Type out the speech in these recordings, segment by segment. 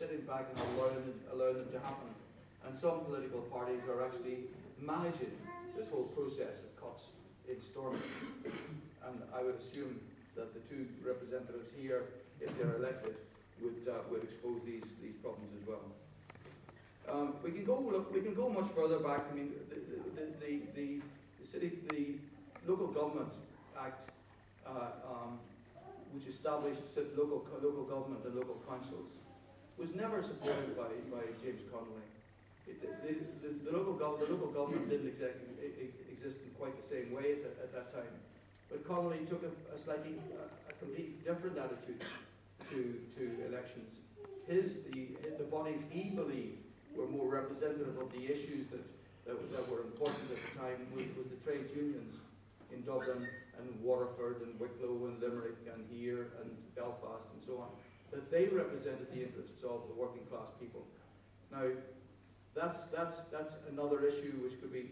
sitting back and allowing them to happen. And some political parties are actually managing this whole process of cuts in Stormont. And I would assume that the two representatives here, if they're elected, would expose these problems as well. We can go much further back. I mean, the Local Government Act, which established local government and local councils, was never supported by James Connolly. The local government didn't exist in quite the same way at that time. But Connolly took a completely different attitude to elections. The bodies he believed were more representative of the issues that were important at the time was the trade unions in Dublin and Waterford and Wicklow and Limerick and here and Belfast and so on. That they represented the interests of the working class people. Now, that's another issue which could be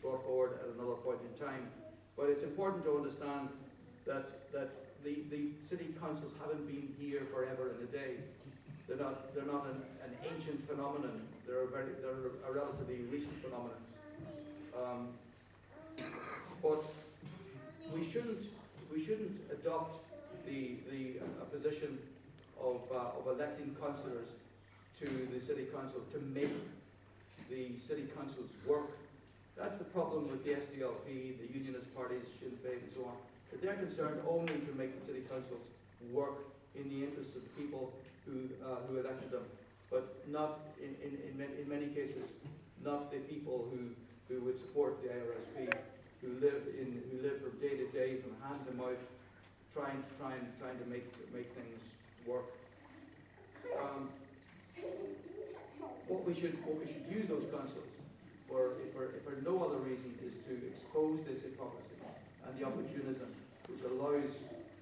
brought forward at another point in time. But it's important to understand that the city councils haven't been here forever and a day. They're not an ancient phenomenon. They're a relatively recent phenomenon. But we shouldn't adopt the position of electing councillors to the city council to make the city councils work. That's the problem with the SDLP, the unionist parties, Sinn Féin, and so on. That they're concerned only to make the city councils work in the interests of the people who elected them, but not in many cases, not the people who would support the IRSP, who live from day to day, from hand to mouth, trying to make things work. What we should use those councils for, if for no other reason, is to expose this hypocrisy and the opportunism which allows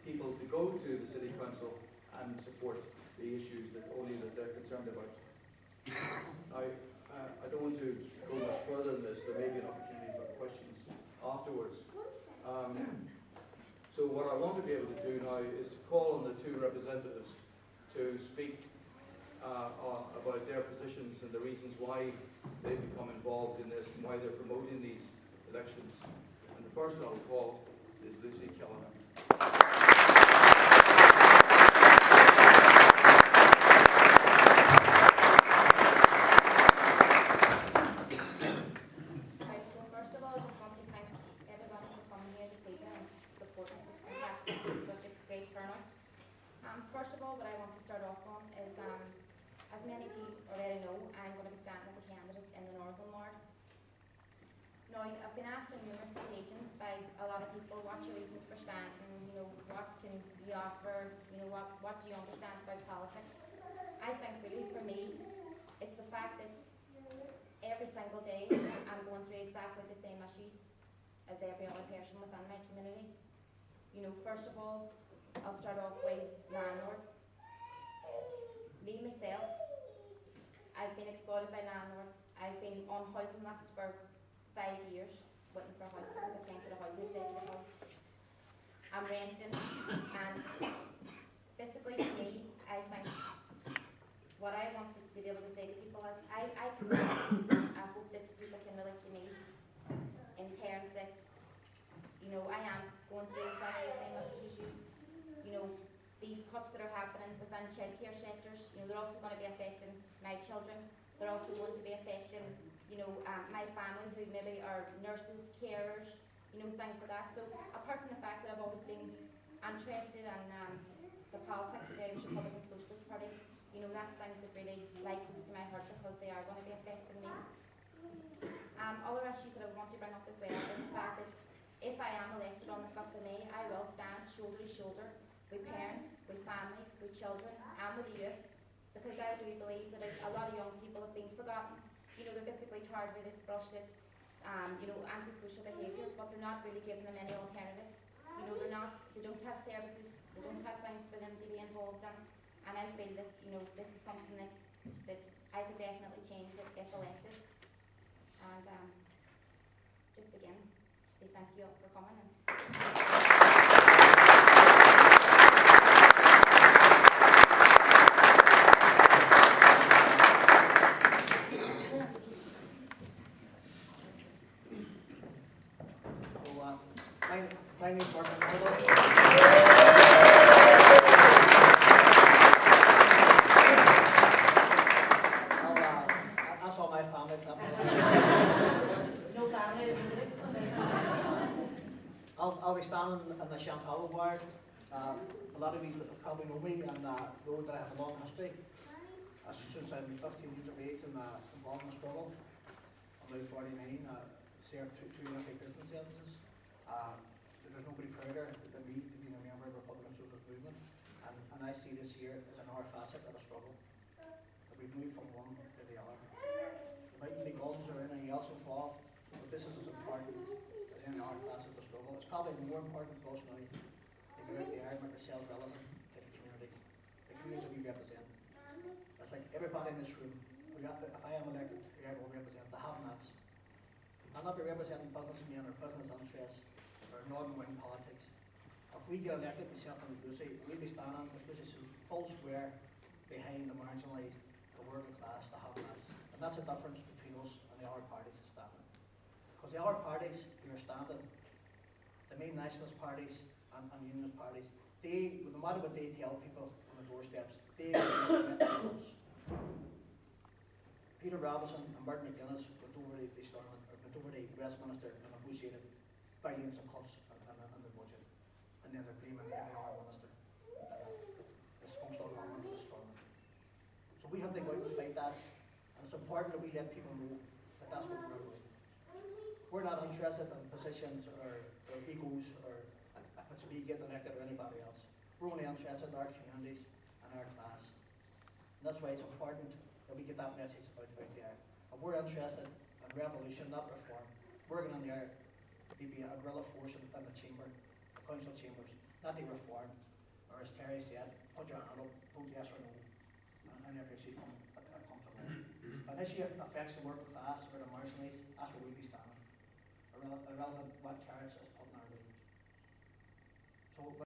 people to go to the city council and support the issues that they're concerned about. I don't want to go much further than this. There may be an opportunity for questions afterwards. So what I want to be able to do now is to call on the two representatives to speak about their positions and the reasons why they've become involved in this and why they're promoting these elections. And the first I'll call is Lucy Callaghan. First of all, what I want to start off on is, as many people already know, I'm going to be standing as a candidate in the Northern Ward. Now, I've been asked on numerous occasions by a lot of people, what's your reasons for standing, what can you offer, what do you understand about politics? I think really for me, it's the fact that every single day I'm going through exactly the same issues as every other person within my community. First of all, I'll start off with landlords. Me, myself, I've been exploited by landlords. I've been on housing lists for 5 years, waiting for houses because I can't get a housing executive house. I'm renting, and basically for me, I think what I want to be able to say to people is, I hope that people can relate to me in terms that, I am going through exactly the same issues as you. These cuts that are happening within childcare sectors, they're also going to be affecting my children. They're also going to be affecting, my family who maybe are nurses, carers, things like that. So apart from the fact that I've always been interested in the politics of the Irish Republican Socialist Party, that's things that really lie close to my heart because they are going to be affecting me. Other issues that I want to bring up as well is the fact that if I am elected on the 5th of May, I will stand shoulder to shoulder with parents, with families, with children, and with the youth, because I do believe that a lot of young people have been forgotten. They're basically tarred with this brush that, antisocial behaviours, but they're not really giving them any alternatives. They don't have services, they don't have things for them to be involved in, and I feel that, this is something that I could definitely change if elected. And just again, say thank you all for coming. lot of you probably know me and know that I have a long history. Since I'm 15 years of age and involved in the struggle. I'm now 49, served two UK prison sentences. There's nobody prouder than me to be a member of the Republican Socialist movement. And I see this year as another facet of the struggle. That we've moved from one to the other. There mightn't be guns or anything else involved, but this is as important as any other facet of the struggle. It's probably more important for us now to get out there and make ourselves relevant to the communities that we represent. It's like everybody in this room, if I am elected, I will represent the have-nots. I'll not be representing businessmen or business interests or non-wing politics. If we get elected, myself and Lucy, we'll be standing, as Lucy said, full square behind the marginalised, the working class, the have-nots. And that's the difference between us and the other parties that stand. Because the other parties who are standing, the main nationalist parties and unionist parties, they, no matter what they tell people on the doorsteps, they will implement the rules. Terry Robson and Martin McMonagle went over to Westminster and negotiated billions of cuts in the budget. And then they're blaming the NR minister. This functional government is storming. So we have to go out and fight that. And it's important that we let people know that that's what we're about. We're not interested in positions or egos or if it's me getting elected or anybody else. We're only interested in our communities and our class. And that's why it's important that we get that message out there. And we're interested in revolution, not reform. We're going in there to be a guerrilla force in the chamber, the council chambers, not to reform, or as Terry said, put your hand up, vote yes or no, and every issue comes along. If this issue affects the working class or the marginalised, that's where we'll be standing. Irrelevant what carrots is put in our way. So